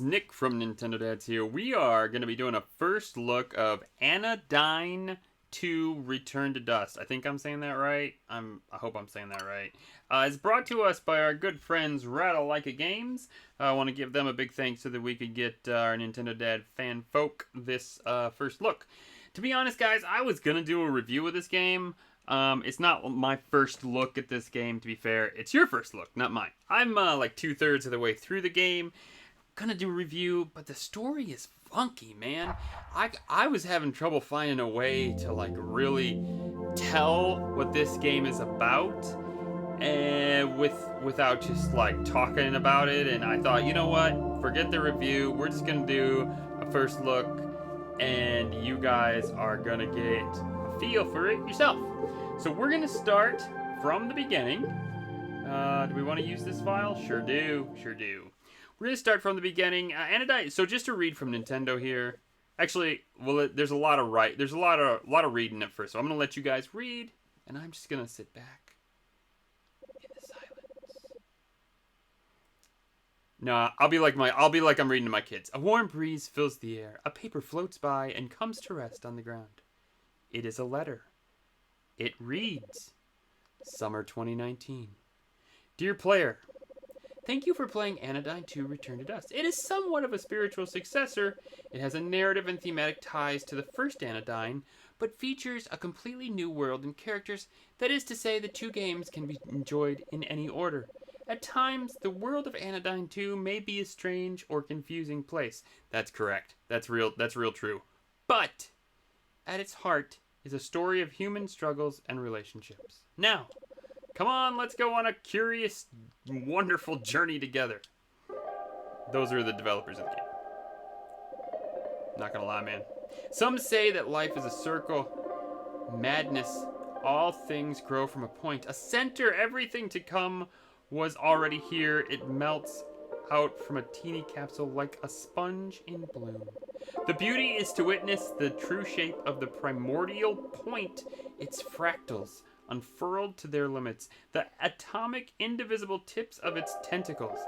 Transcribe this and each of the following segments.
Nick from Nintendo Dads here. We are going to be doing a first look of Anodyne 2 Return to Dust. I think I'm saying that right. I hope I'm saying that right. It's brought to us by our good friends Rattle Like a Games. I want to give them a big thanks so that we could get our Nintendo Dad fan folk this first look. To be honest, guys, I was going to do a review of this game. It's not my first look at this game, to be fair. It's your first look, not mine. I'm like 2/3 of the way through the game. Gonna do a review, but the story is funky, man. I was having trouble finding a way to like really tell what this game is about, and without just like talking about it. And I thought, you know what? Forget the review. We're just gonna do a first look, and you guys are gonna get a feel for it yourself. So we're gonna start from the beginning. Do we want to use this file? Sure do. Sure do. We're going to start from the beginning. Anodyne. So just to read from Nintendo here. Actually, well, there's a lot of reading at first. So I'm going to let you guys read, and I'm just going to sit back in the silence. No, I'll be like I'm reading to my kids. A warm breeze fills the air. A paper floats by and comes to rest on the ground. It is a letter. It reads, Summer 2019. Dear player, thank you for playing Anodyne 2 Return to Dust. It is somewhat of a spiritual successor. It has a narrative and thematic ties to the first Anodyne, but features a completely new world and characters. That is to say, the two games can be enjoyed in any order. At times, the world of Anodyne 2 may be a strange or confusing place. That's correct. That's real true. But, at its heart, is a story of human struggles and relationships. Now, come on, let's go on a curious, wonderful journey together. Those are the developers of the game. Not gonna lie, man. Some say that life is a circle. Madness. All things grow from a point. A center. Everything to come was already here. It melts out from a teeny capsule like a sponge in bloom. The beauty is to witness the true shape of the primordial point, its fractals unfurled to their limits, the atomic, indivisible tips of its tentacles.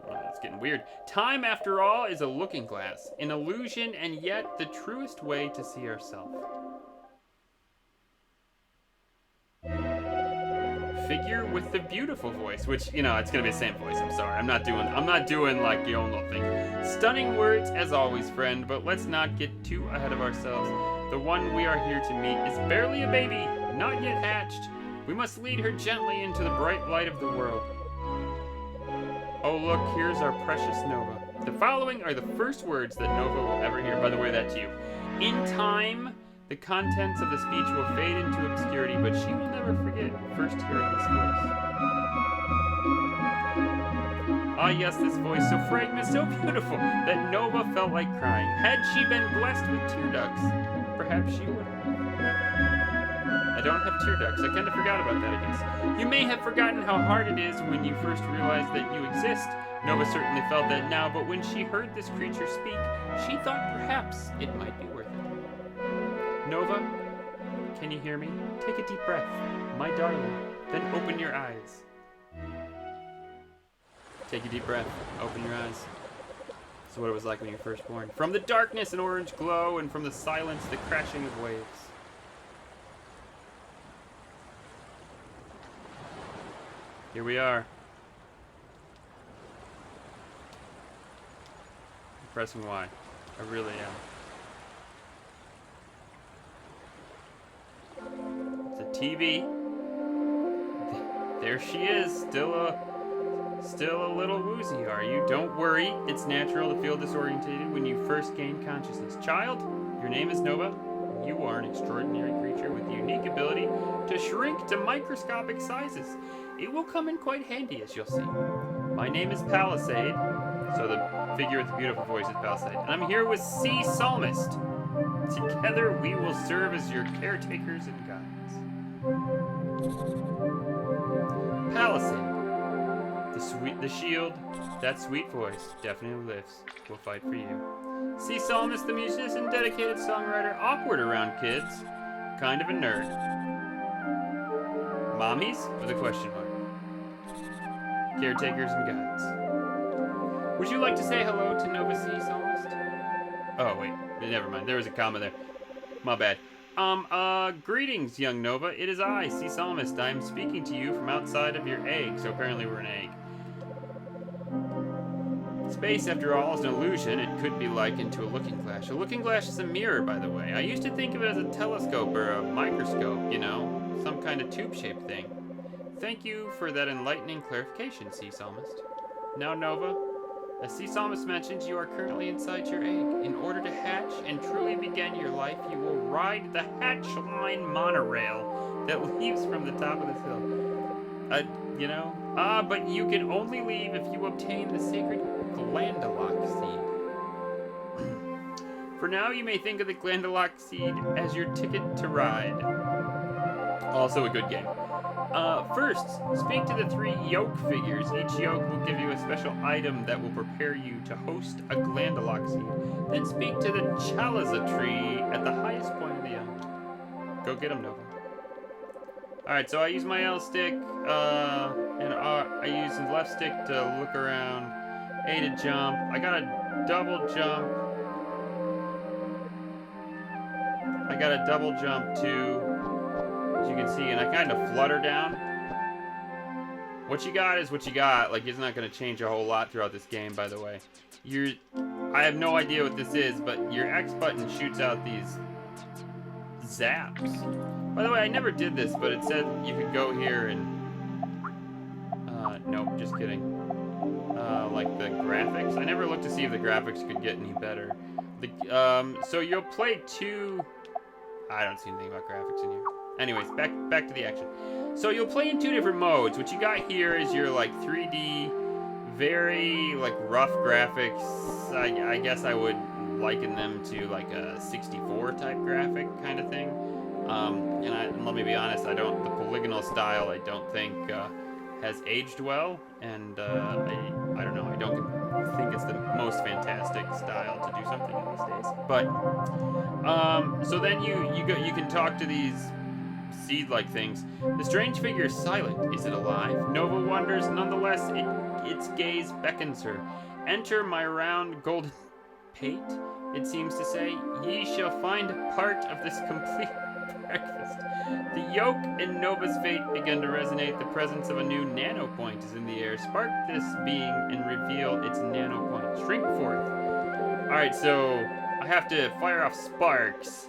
Oh, it's getting weird. Time, after all, is a looking glass, an illusion, and yet the truest way to see ourselves. Figure with the beautiful voice, which, you know, it's gonna be the same voice. I'm sorry. I'm not doing like your own little thing. Stunning words as always, friend, but let's not get too ahead of ourselves. The one we are here to meet is barely a baby, not yet hatched. We must lead her gently into the bright light of the world. Oh look, here's our precious Nova. The following are the first words that Nova will ever hear. By the way, that's you. In time, the contents of the speech will fade into obscurity, but she will never forget first hearing this voice. Ah yes, this voice, so fragrant, so beautiful, that Nova felt like crying. Had she been blessed with tear ducts, perhaps she would have. I don't have tear ducts. I kind of forgot about that, I guess. You may have forgotten how hard it is when you first realize that you exist. Nova certainly felt that now, but when she heard this creature speak, she thought perhaps it might be worth it. Nova, can you hear me? Take a deep breath, my darling, then open your eyes. Take a deep breath, open your eyes. This is what it was like when you were first born. From the darkness, an orange glow, and from the silence, the crashing of waves. Here we are. I'm pressing Y. I really am. It's a TV. There she is, still a little woozy, are you? Don't worry, it's natural to feel disorientated when you first gain consciousness. Child, your name is Nova. You are an extraordinary creature with the unique ability to shrink to microscopic sizes. It will come in quite handy, as you'll see. My name is Palisade, so the figure with the beautiful voice is Palisade, and I'm here with Sea Psalmist. Together we will serve as your caretakers and guides. Palisade, the shield, that sweet voice definitely lives. We'll fight for you. Sea Psalmist, the musician, dedicated songwriter, awkward around kids, kind of a nerd. Mommies with a question mark. Caretakers and guides. Would you like to say hello to Nova Sea Psalmist? Oh, wait. Never mind. There was a comma there. My bad. Greetings, young Nova. It is I, Sea Psalmist. I am speaking to you from outside of your egg. So apparently we're an egg. Space, after all, is an illusion. It could be likened to a looking glass. A looking glass is a mirror, by the way. I used to think of it as a telescope or a microscope, you know, some kind of tube-shaped thing. Thank you for that enlightening clarification, Sea Psalmist. Now, Nova, as Sea Psalmist mentioned, you are currently inside your egg. In order to hatch and truly begin your life, you will ride the Hatch Line monorail that leaves from the top of this hill. But you can only leave if you obtain the sacred Glandalock seed. For now, you may think of the Glandalock seed as your ticket to ride. Also a good game. First, speak to the 3 yoke figures. Each yoke will give you a special item that will prepare you to host a Glandalock seed. Then speak to the Chaliza tree at the highest point of the island. Go get them, Nova. Alright, so I use my L stick, and I use the left stick to look around, A to jump. I got a double jump. I got a double jump too, as you can see, and I kind of flutter down. What you got is what you got. Like, it's not going to change a whole lot throughout this game, by the way. I have no idea what this is, but your X button shoots out these zaps. By the way, I never did this, but it said you could go here and... nope, just kidding. Like the graphics. I never looked to see if the graphics could get any better. So you'll play 2... I don't see anything about graphics in here. Anyways, back to the action. So you'll play in 2 different modes. What you got here is your, like, 3D, very, like, rough graphics. I guess I would liken them to, like, a 64 type graphic kind of thing. And let me be honest, the polygonal style I don't think has aged well, and I don't know, I don't think it's the most fantastic style to do something in these days. But so then you can talk to these seed-like things. The strange figure is silent. Is it alive? Nova wonders. Nonetheless, its gaze beckons her. Enter my round golden pate, it seems to say. Ye shall find part of this complete breakfast. The yoke in Nova's fate began to resonate. The presence of a new nano point is in the air. Spark this being and reveal its nano point. Shrink forth. Alright, so I have to fire off sparks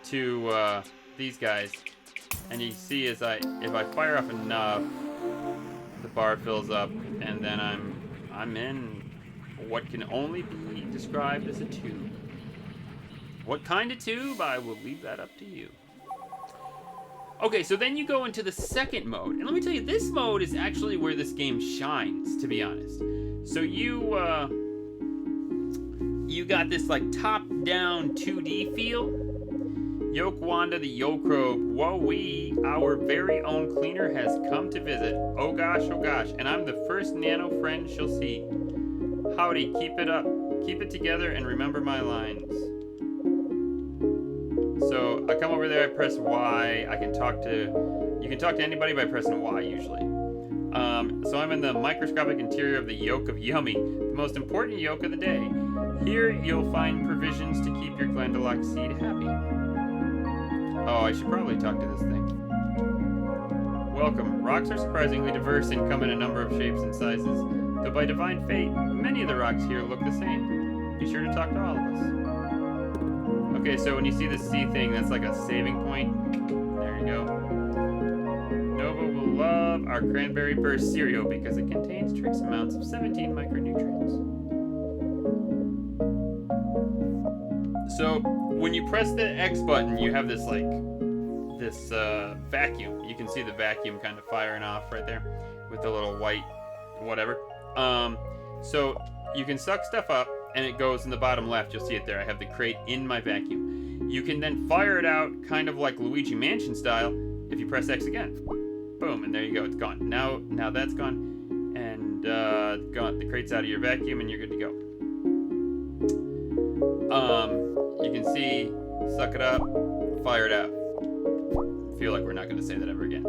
to these guys. And you see if I fire off enough, the bar fills up, and then I'm in what can only be described as a tube. What kind of tube? I will leave that up to you. Okay, so then you go into the second mode. And let me tell you, this mode is actually where this game shines, to be honest. So you got this, like, top-down 2D feel. Yoke Wanda the Yokrobe, whoa-wee, our very own cleaner has come to visit. Oh gosh, and I'm the first nano friend she'll see. Howdy, keep it up. Keep it together and remember my lines. So I come over there, I press Y. You can talk to anybody by pressing Y usually. So I'm in the microscopic interior of the Yoke of Yummy, the most important yoke of the day. Here you'll find provisions to keep your Glandalock seed happy. Oh, I should probably talk to this thing. Welcome. Rocks are surprisingly diverse and come in a number of shapes and sizes. Though by divine fate, many of the rocks here look the same. Be sure to talk to all of us. Okay, so when you see the C thing, that's like a saving point. There you go. Nova will love our Cranberry Burst cereal because it contains trace amounts of 17 micronutrients. So when you press the X button, you have this vacuum. You can see the vacuum kind of firing off right there with the little white whatever. So you can suck stuff up and it goes in the bottom left. You'll see it there. I have the crate in my vacuum. You can then fire it out kind of like Luigi Mansion style if you press X again. Boom, and there you go. It's gone. Now that's gone. And gone. The crate's out of your vacuum and you're good to go. You can see, suck it up, fire it out. I feel like we're not going to say that ever again.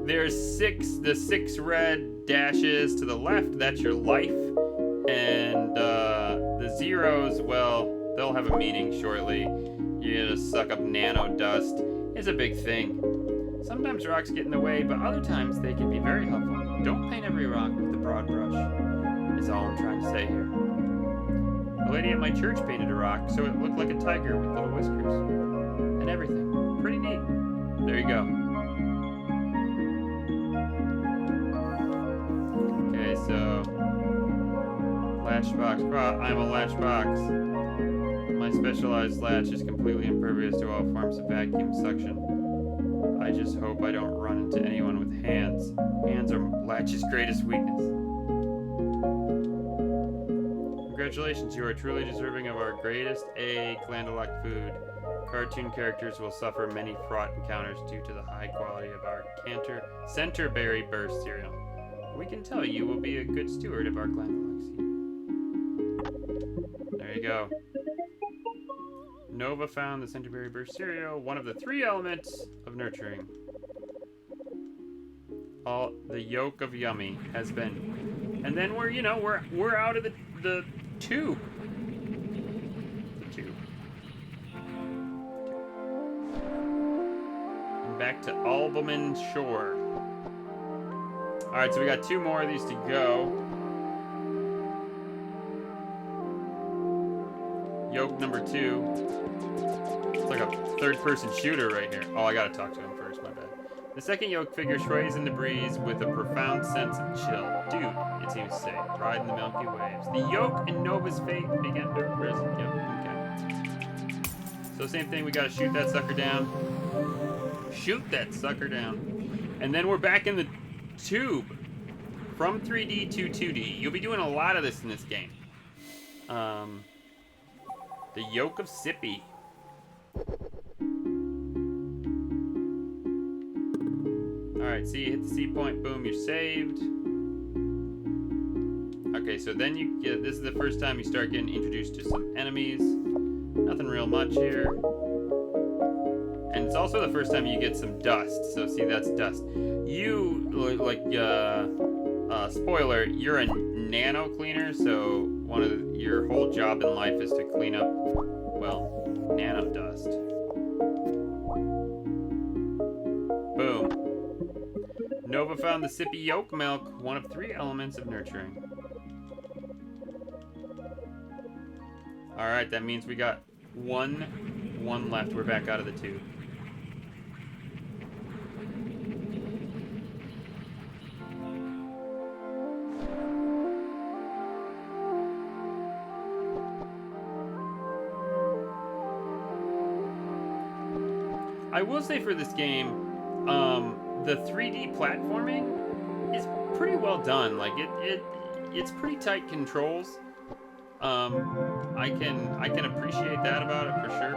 There's the 6 red dashes to the left. That's your life. And the zeros, well, they'll have a meaning shortly. You're gonna suck up nano dust. It's a big thing. Sometimes rocks get in the way, but other times they can be very helpful. Don't paint every rock with a broad brush, is all I'm trying to say here. The lady at my church painted a rock so it looked like a tiger with little whiskers. And everything. Pretty neat. There you go. Okay, so... Latchbox. I'm a latchbox. My specialized latch is completely impervious to all forms of vacuum suction. I just hope I don't run into anyone with hands. Hands are Latch's greatest weakness. Congratulations, you are truly deserving of our greatest A Glandalach food. Cartoon characters will suffer many fraught encounters due to the high quality of our Centerberry Burst cereal. We can tell you will be a good steward of our Glandalach seed. There you go. Nova found the Centerberry Burst cereal, one of the 3 elements of nurturing. All the yolk of yummy has been, and then we're out of the tube. The tube. And back to Albumen Shore. All right, so we got 2 more of these to go. Yoke number 2. It's like a third-person shooter right here. Oh, I gotta talk to him first, my bad. The second yoke figure sways in the breeze with a profound sense of chill. Dude, it seems to say, ride in the milky waves. The yoke and Nova's fate begin to risen. Yep, okay. So same thing, we gotta shoot that sucker down. Shoot that sucker down. And then we're back in the tube. From 3D to 2D. You'll be doing a lot of this in this game. The Yoke of Sippy. Alright, see, hit the C point, boom, you're saved. Okay, so then this is the first time you start getting introduced to some enemies. Nothing real much here. And it's also the first time you get some dust. So see, that's dust. You, spoiler, you're a nano cleaner, so your whole job in life is to clean up, well, nano dust. Boom. Nova found the sippy yolk milk, one of 3 elements of nurturing. Alright, that means we got one left. We're back out of the tube. I will say for this game, the 3D platforming is pretty well done. Like it's pretty tight controls. I can appreciate that about it for sure.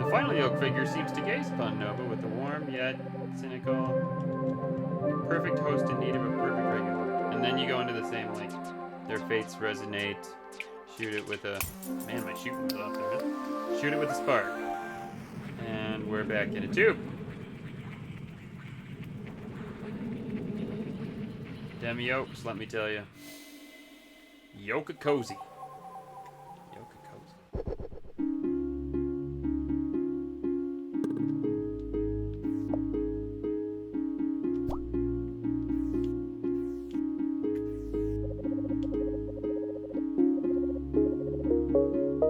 The final yoke figure seems to gaze upon Nova with a warm yet cynical, perfect host in need of a perfect regular. And then you go into the same link. Their fates resonate. Shoot it with a... Man, my shooting was off there. Shoot it with a spark. And we're back in a tube. Demi yokes, let me tell you. Yoka cozy. Yoka cozy.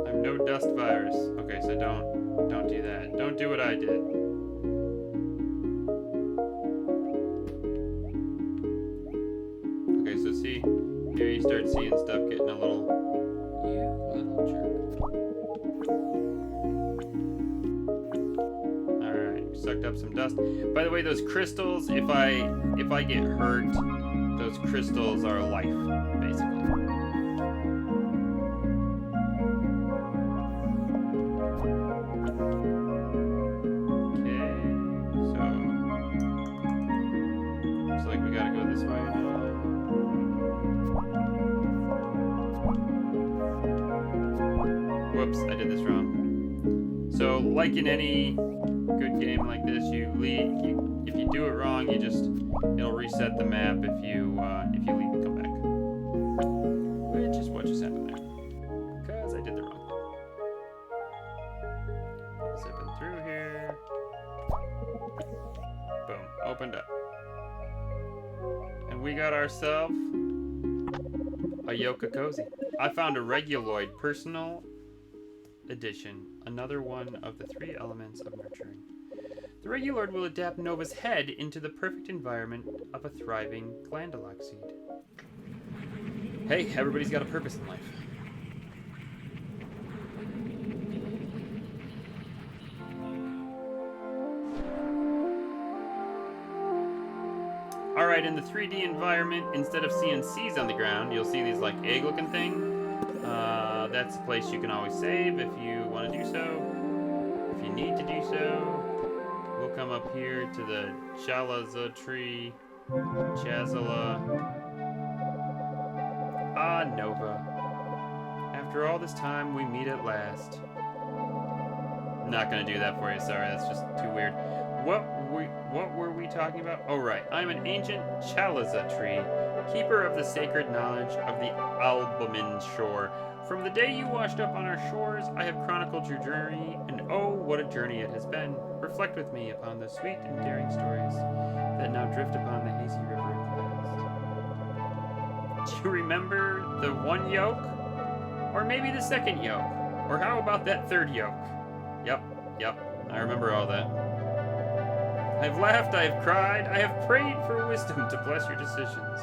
I'm no dust virus. Okay, so don't do that. Don't do what I did. Okay, so see, here you start seeing stuff getting a little... You little jerk. Alright, sucked up some dust. By the way, those crystals, if I get hurt, those crystals are life, basically. Okay, so... looks like we gotta go this way now. Whoops, I did this wrong. So, like in any good game like this, you if you do it wrong, it'll reset the map if you leave and come back. Which is what just happened there. Because I did the wrong thing. Zipping through here. Boom. Opened up. And we got ourselves a Yoka Cozy. I found a Reguloid Personal Edition. Another one of the 3 elements of nurturing. The Reguloid will adapt Nova's head into the perfect environment of a thriving Glandalox seed. Hey, everybody's got a purpose in life. Alright, in the 3D environment, instead of seeing C's on the ground, you'll see these like egg-looking thing. That's a place you can always save if you want to do so. If you need to do so, we'll come up here to the Chalaza tree. Chazala. Ah, Nova. After all this time, we meet at last. I'm not gonna do that for you, sorry, that's just too weird. What were we talking about? Oh, right. I'm an ancient Chalaza tree, keeper of the sacred knowledge of the Albumin shore. From the day you washed up on our shores, I have chronicled your journey, and oh, what a journey it has been. Reflect with me upon the sweet and daring stories that now drift upon the hazy river of the past. Do you remember the one yoke? Or maybe the second yoke? Or how about that third yoke? Yep, I remember all that. I've laughed, I have cried, I have prayed for wisdom to bless your decisions.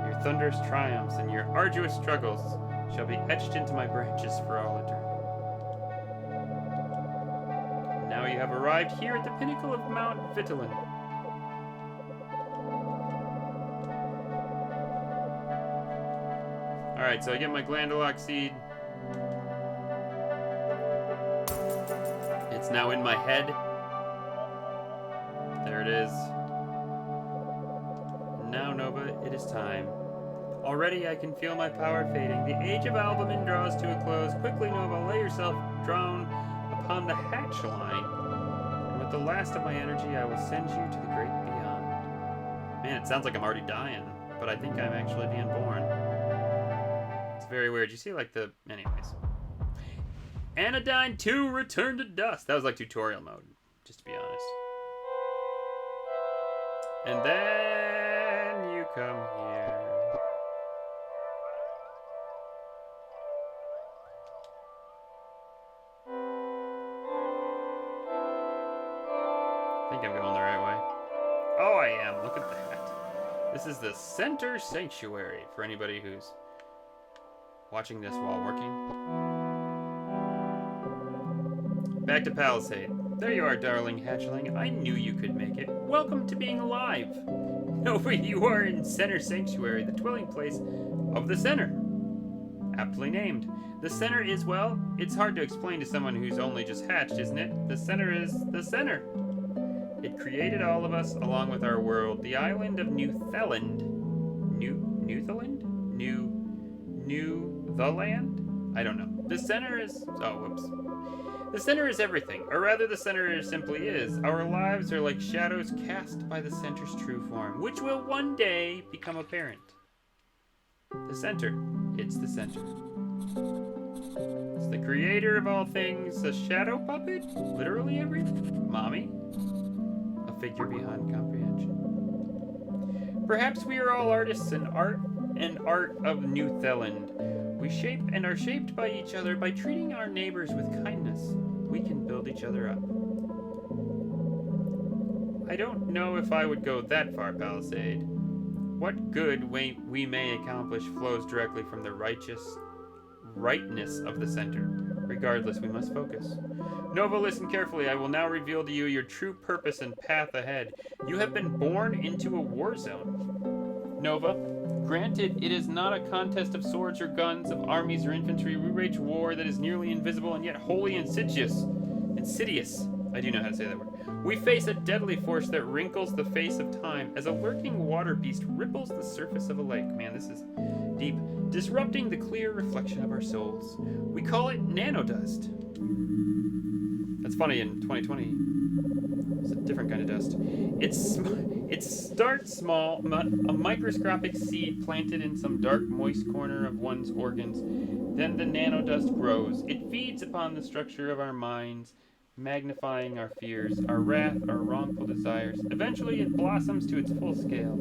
Your thunderous triumphs and your arduous struggles shall be etched into my branches for all eternity. Now you have arrived here at the pinnacle of Mount Vitulin. Alright, so I get my Glandalox seed. It's now in my head. There it is. Now, Nova, it is time. Already I can feel my power fading. The age of Albumin draws to a close. Quickly, Nova, lay yourself down upon the hatch line. And with the last of my energy, I will send you to the great beyond. Man, it sounds like I'm already dying, but I think I'm actually being born. It's very weird. You see, like, the... Anyways. Anodyne 2, Return to Dust. That was like tutorial mode, just to be honest. And then you come here. I think I'm going the right way. Oh, I am. Look at that. This is the Center Sanctuary for anybody who's watching this while working. Back to Palisade. There you are, darling hatchling. I knew you could make it. Welcome to being alive. Nova, you are in Center Sanctuary, the dwelling place of the Center. Aptly named. The Center is, well, it's hard to explain to someone who's only just hatched, isn't it? The Center is the Center. It created all of us, along with our world. The island of Newtheland. Newtheland? The land? I don't know. The Center is... Oh, whoops. The Center is everything, or rather the Center simply is. Our lives are like shadows cast by the Center's true form, which will one day become apparent. The Center. It's the Center. It's the creator of all things, a shadow puppet? Literally everything? Mommy? A figure beyond comprehension. Perhaps we are all artists in art of Newtheland. We shape and are shaped by each other. By treating our neighbors with kindness, we can build each other up. I don't know if I would go that far, Palisade. What good we may accomplish flows directly from the rightness of the Center. Regardless, we must focus. Nova, listen carefully. I will now reveal to you your true purpose and path ahead. You have been born into a war zone. Nova, granted, it is not a contest of swords or guns, of armies or infantry. We wage war that is nearly invisible and yet wholly insidious. I do know how to say that word. We face a deadly force that wrinkles the face of time as a lurking water beast ripples the surface of a lake. Man, this is deep. Disrupting the clear reflection of our souls. We call it nanodust. That's funny in 2020. It's a different kind of dust. It starts small, a microscopic seed planted in some dark, moist corner of one's organs. Then the nanodust grows. It feeds upon the structure of our minds, magnifying our fears, our wrath, our wrongful desires. Eventually, it blossoms to its full scale.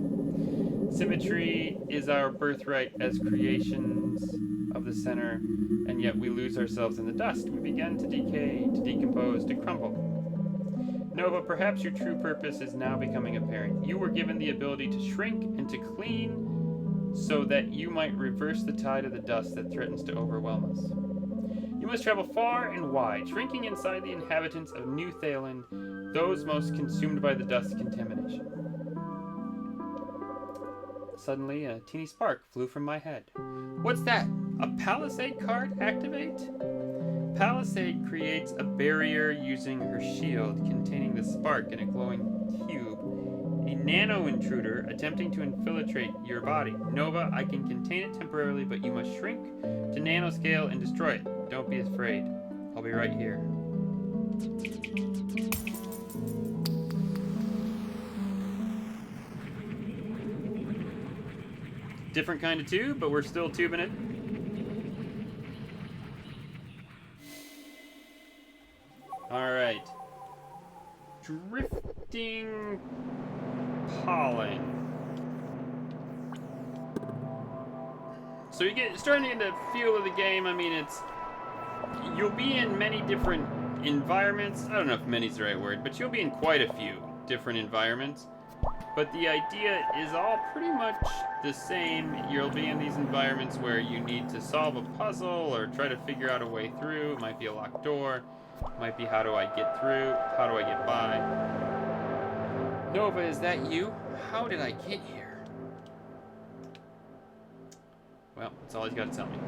Symmetry is our birthright as creations of the center, and yet we lose ourselves in the dust. We begin to decay, to decompose, to crumble. Nova, perhaps your true purpose is now becoming apparent. You were given the ability to shrink and to clean so that you might reverse the tide of the dust that threatens to overwhelm us. You must travel far and wide, shrinking inside the inhabitants of New Thailand, those most consumed by the dust contamination. Suddenly, a teeny spark flew from my head. What's that? A Palisade card activate? Palisade creates a barrier using her shield containing the spark in a glowing cube. A nano intruder attempting to infiltrate your body. Nova, I can contain it temporarily, but you must shrink to nanoscale and destroy it. Don't be afraid. I'll be right here. Different kind of tube, but we're still tubing it. Alright. Drifting pollen. So you get starting to get the feel of the game. I mean, you'll be in many different environments. I don't know if many's the right word, but you'll be in quite a few different environments. But the idea is all pretty much the same. You'll be in these environments where you need to solve a puzzle or try to figure out a way through. It might be a locked door. It might be how do I get through? How do I get by? Nova, is that you? How did I get here? Well, that's all he's got to tell me.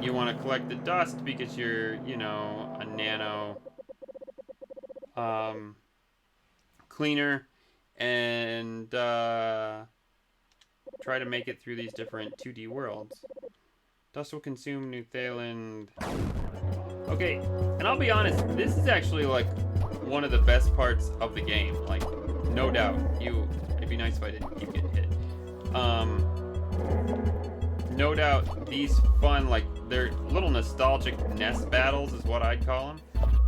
You want to collect the dust because you're, a nano cleaner. And try to make it through these different 2D worlds. Dust will consume New Thailand. Okay, and I'll be honest, this is actually like one of the best parts of the game. Like, no doubt. It'd be nice if I didn't keep getting hit. No doubt these fun, like, they're little nostalgic nest battles is what I'd call them.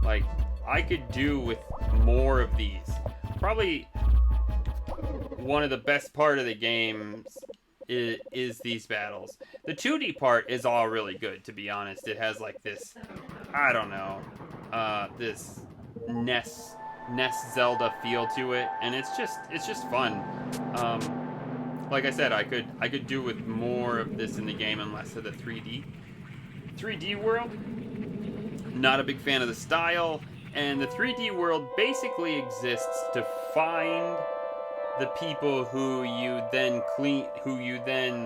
Like, I could do with more of these. Probably one of the best part of the games is these battles. The 2D part is all really good, to be honest. It has like this, I don't know, this NES Zelda feel to it, and it's just fun. Like I said, I could do with more of this in the game and less of the 3D world. Not a big fan of the style, and the 3D world basically exists to find the people who you then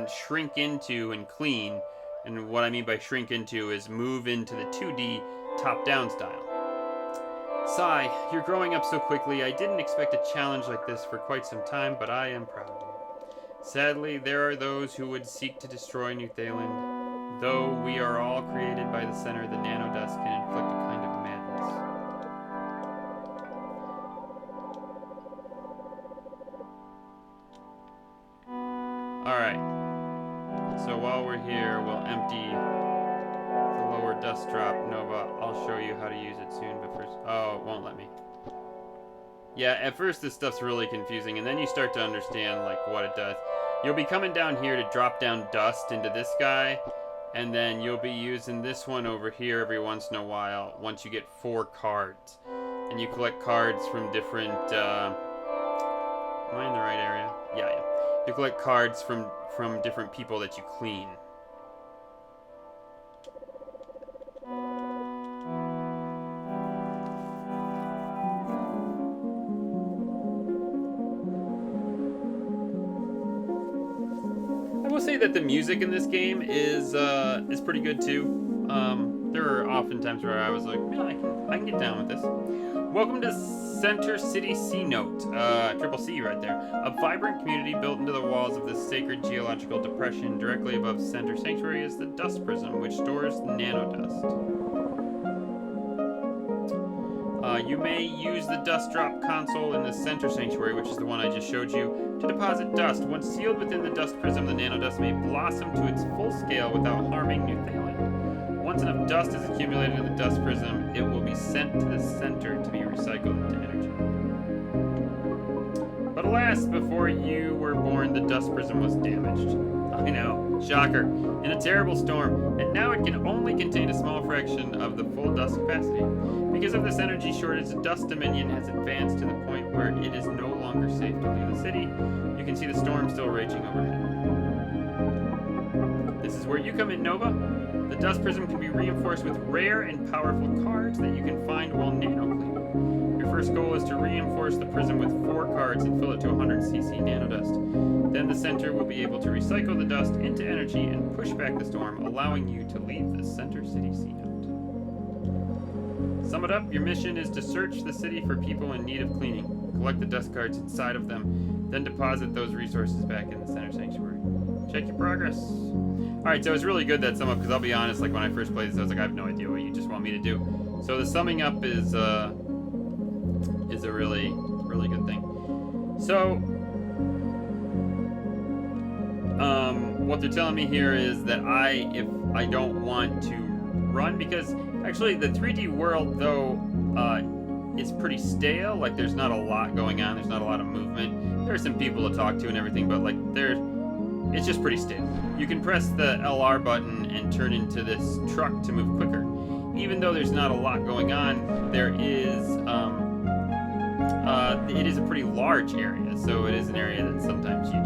shrink into and clean. And what I mean by shrink into is move into the 2D top-down style. Sigh, you're growing up so quickly. I didn't expect a challenge like this for quite some time, but I am proud of you. Sadly, there are those who would seek to destroy New Thailand. Though we are all created by the center, the nanodust can inflict a kind of madness. Alright, so while we're here, we'll empty the lower dust drop. Nova, I'll show you how to use it soon, but first... Oh, it won't let me. Yeah, at first this stuff's really confusing, and then you start to understand, like, what it does. You'll be coming down here to drop down dust into this guy, and then you'll be using this one over here every once in a while, once you get 4 cards. And you collect cards from different, Am I in the right area? Yeah. You collect cards from different people that you clean. I will say that the music in this game is pretty good too. There are often times where I was like, man, I can get down with this. Welcome to Center City C Note, triple C right there. A vibrant community built into the walls of this sacred geological depression. Directly above Center Sanctuary is the Dust Prism, which stores nanodust. You may use the dust drop console in the center sanctuary, which is the one I just showed you, to deposit dust. Once sealed within the dust prism, the nanodust may blossom to its full scale without harming New Thailand. Once enough dust is accumulated in the dust prism, it will be sent to the center to be recycled into energy. But alas, before you were born, the dust prism was damaged. I know, shocker, in a terrible storm, and now it can only contain a small fraction of the full dust capacity. Because of this energy shortage, the dust dominion has advanced to the point where it is no longer safe to leave the city. You can see the storm still raging overhead. This is where you come in, Nova. The dust prism can be reinforced with rare and powerful cards that you can find while nano-cleaning. Your first goal is to reinforce the prism with 4 cards and fill it to 100cc nanodust. Then the center will be able to recycle the dust into energy and push back the storm, allowing you to leave the center city C-note. Sum it up, your mission is to search the city for people in need of cleaning, collect the dust cards inside of them, then deposit those resources back in the center sanctuary. Check your progress. Alright, so it's really good that sum up, because I'll be honest, like when I first played this, I was like, I have no idea what you just want me to do. So the summing up is a really, really good thing. So, what they're telling me here is that if I don't want to run, because actually the 3D world, though, is pretty stale. Like, there's not a lot going on. There's not a lot of movement. There are some people to talk to and everything, but, like, it's just pretty stale. You can press the LR button and turn into this truck to move quicker. Even though there's not a lot going on, there is, it is a pretty large area. So it is an area that sometimes you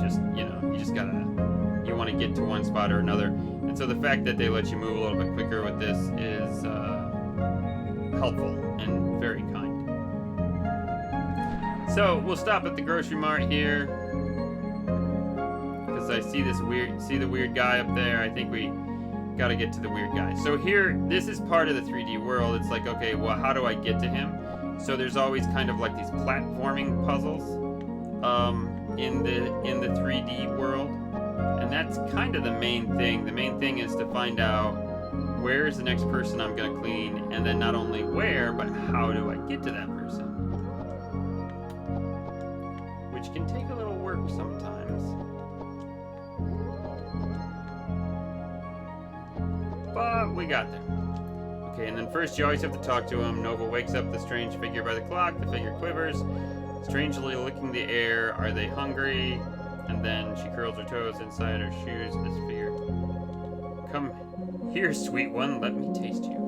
want to get to one spot or another. And so the fact that they let you move a little bit quicker with this is helpful and very kind. So we'll stop at the grocery mart here, because I see the weird guy up there. I think we got to get to the weird guy. So here, this is part of the 3D world. It's like, okay, well, how do I get to him? So there's always kind of like these platforming puzzles in the 3D world. And that's kind of the main thing. The main thing is to find out where is the next person I'm going to clean, and then not only where, but how do I get to that person? Which can take a little work sometimes. But we got there. Okay, and then first you always have to talk to him. Nova wakes up the strange figure by the clock. The figure quivers, strangely licking the air. Are they hungry? And then she curls her toes inside her shoes. This figure. Come here, sweet one. Let me taste you.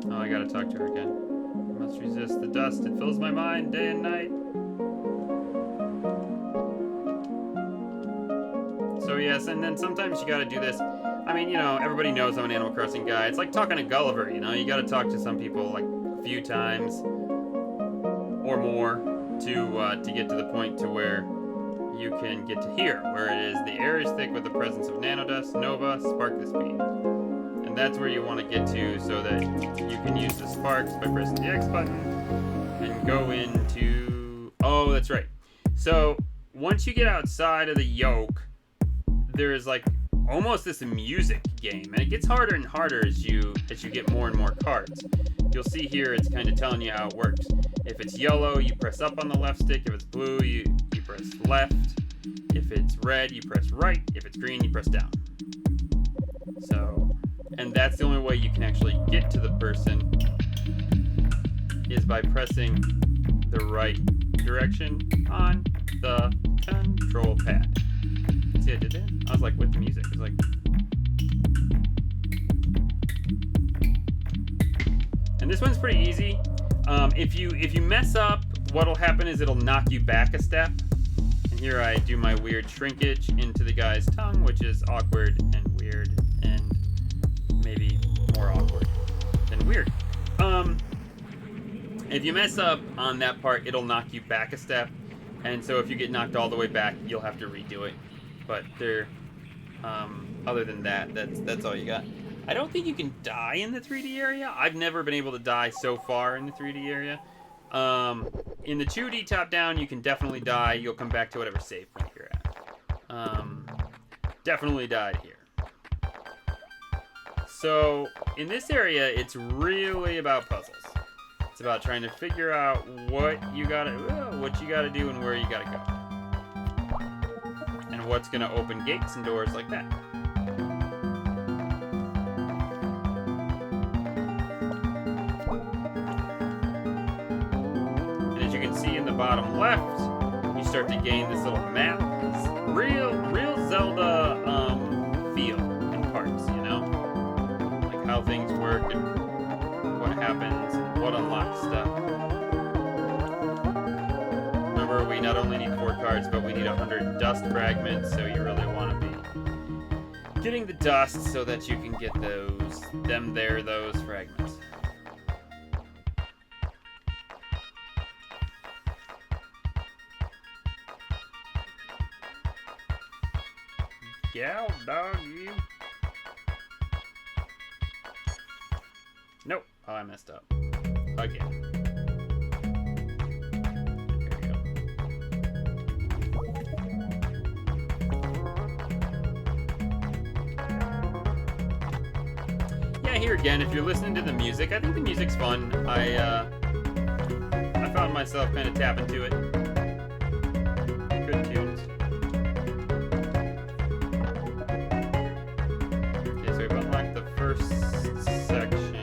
Well. Oh, I gotta talk to her again. I must resist the dust. It fills my mind day and night. So yes, and then sometimes you gotta do this. I mean, everybody knows I'm an Animal Crossing guy. It's like talking to Gulliver, you gotta talk to some people like a few times or more to get to the point to where you can get to here, where it is the air is thick with the presence of nanodust. Nova, spark the speed. And that's where you want to get to, so that you can use the sparks by pressing the X button and go into... Oh, that's right. So once you get outside of the yoke, there is like almost this music game, and it gets harder and harder as you get more and more cards. You'll see here it's kind of telling you how it works. If it's yellow, you press up on the left stick. If it's blue, you press left. If it's red, you press right. If it's green, you press down. So, and that's the only way you can actually get to the person, is by pressing the right direction on the control pad. See, I did that? I was like with the music. It was like... And this one's pretty easy. If you mess up, what'll happen is it'll knock you back a step. And here I do my weird shrinkage into the guy's tongue, which is awkward and weird and maybe more awkward than weird. If you mess up on that part, it'll knock you back a step. And so if you get knocked all the way back, you'll have to redo it. But other than that, that's all you got. I don't think you can die in the 3D area. I've never been able to die so far in the 3D area. In the 2D top-down, you can definitely die. You'll come back to whatever save point you're at. Definitely died here. So, in this area, it's really about puzzles. It's about trying to figure out what you gotta do and where you gotta go. And what's gonna open gates and doors like that. And as you can see in the bottom left, you start to gain this little map. It's real Zelda feel in parts, you know? Like how things work and what happens and what unlocks stuff. Remember, we not only need 4 cards, but we need 100 dust fragments, so you really want to be getting the dust so that you can get those fragments. Yeah, dog, you. Nope. Oh, I messed up. Again. Here we go. Yeah, here again, if you're listening to the music, I think the music's fun. I found myself kind of tapping to it. Good tunes. Okay, so we've unlocked the first section.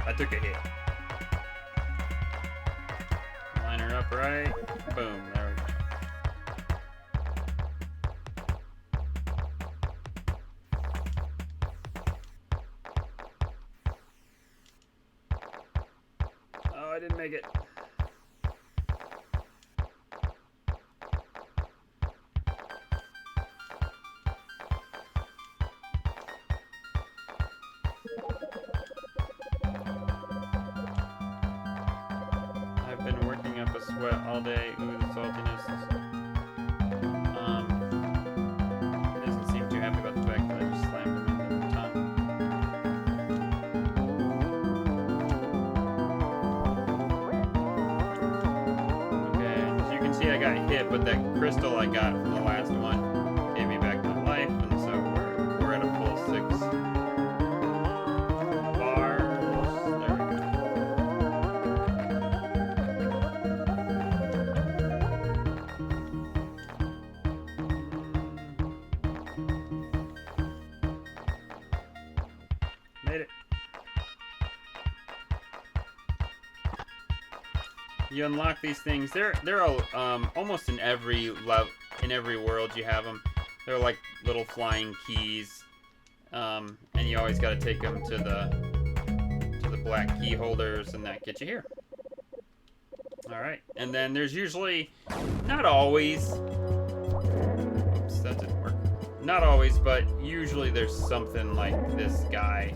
I took a hit. Line her up right. Boom. There we go. Oh, I didn't make it. I've been working up a sweat all day. Ooh, the saltiness. He doesn't seem too happy about the fact that I just slammed him into the tongue. Okay, as you can see, I got hit, but that crystal I got from the last one gave me back my life, and so we're at a full 6 bars. There we go. Made it. You unlock these things. They're all, almost in every world you have them. They're like little flying keys, and you always got to take them to the black key holders, and that gets you here. All right, and then there's usually, not always. Oops, that didn't work. Not always, but usually there's something like this guy.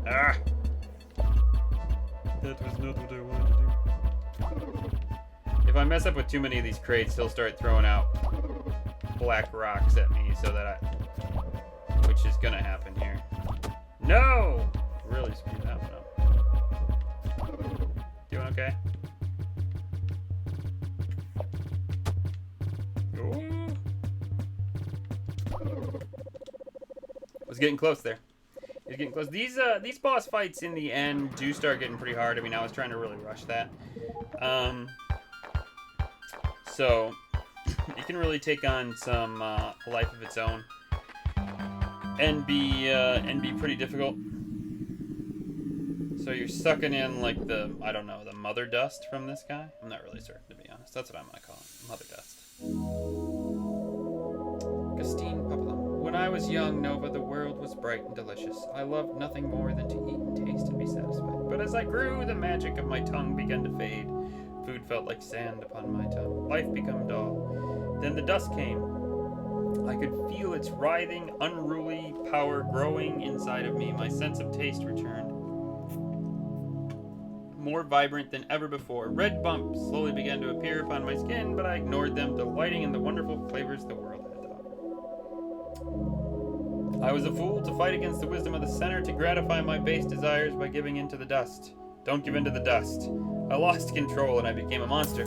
Ah! That was not what I wanted to do. If I mess up with too many of these crates, he'll start throwing out black rocks at me, so that which is gonna happen here. No! Really screwed that one up. Doing okay? Ooh. Was getting close there. He's getting close. These boss fights in the end do start getting pretty hard. I mean, I was trying to really rush that. So it can really take on some life of its own, and be pretty difficult. So you're sucking in like the mother dust from this guy. I'm not really certain, to be honest. That's what I'm gonna call it, mother dust. Gustine Papillon. When I was young, Nova, the world was bright and delicious. I loved nothing more than to eat and taste and be satisfied. But as I grew, the magic of my tongue began to fade. Food felt like sand upon my tongue. Life became dull. Then the dust came. I could feel its writhing, unruly power growing inside of me. My sense of taste returned, more vibrant than ever before. Red bumps slowly began to appear upon my skin, but I ignored them, delighting in the wonderful flavors the world had to offer. I was a fool to fight against the wisdom of the center to gratify my base desires by giving in to the dust. Don't give in to the dust. I lost control and I became a monster.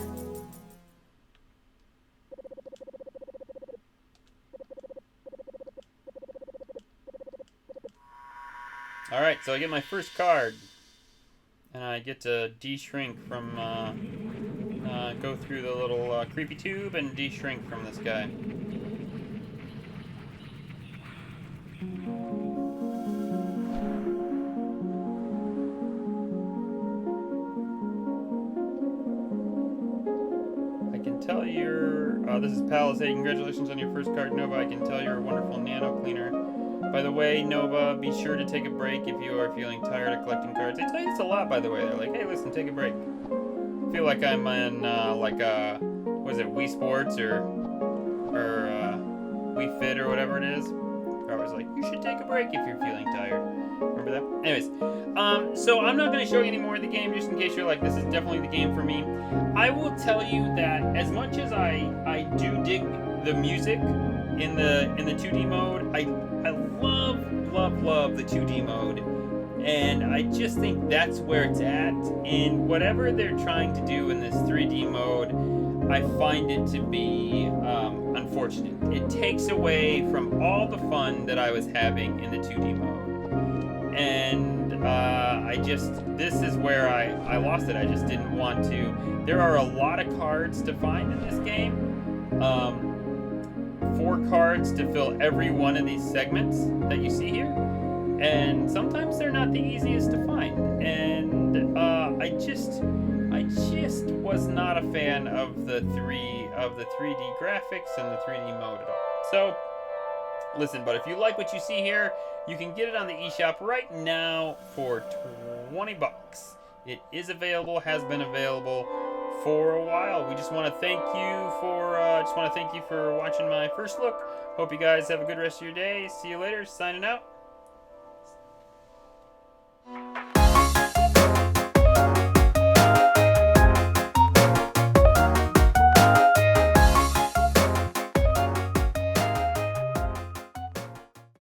Alright, so I get my first card. And I get to de-shrink from, go through the little creepy tube and de-shrink from this guy. I can tell you're, this is Palisade, congratulations on your first card, Nova. I can tell you're a wonderful nano cleaner. By the way, Nova, be sure to take a break if you are feeling tired of collecting cards. They tell you this a lot, by the way. They're like, hey, listen, take a break. I feel like I'm in, what is it, Wii Sports or Wii Fit or whatever it is. They're always like, you should take a break if you're feeling tired. Remember that? Anyways, so I'm not going to show you any more of the game, just in case you're like, this is definitely the game for me. I will tell you that as much as I do dig the music in the 2D mode, I love the 2D mode, and I just think that's where it's at. And whatever they're trying to do in this 3D mode, I find it to be unfortunate. It takes away from all the fun that I was having in the 2D mode, and this is where I lost it. I just didn't want to. There are a lot of cards to find in this game. 4 cards to fill every one of these segments that you see here, and sometimes they're not the easiest to find, and I just was not a fan of the 3D graphics and the 3D mode at all. So listen, but if you like what you see here, you can get it on the eShop right now for $20. It is available, has been available for a while. We just want to thank you for watching my first look. Hope you guys have a good rest of your day. See you later. Signing out.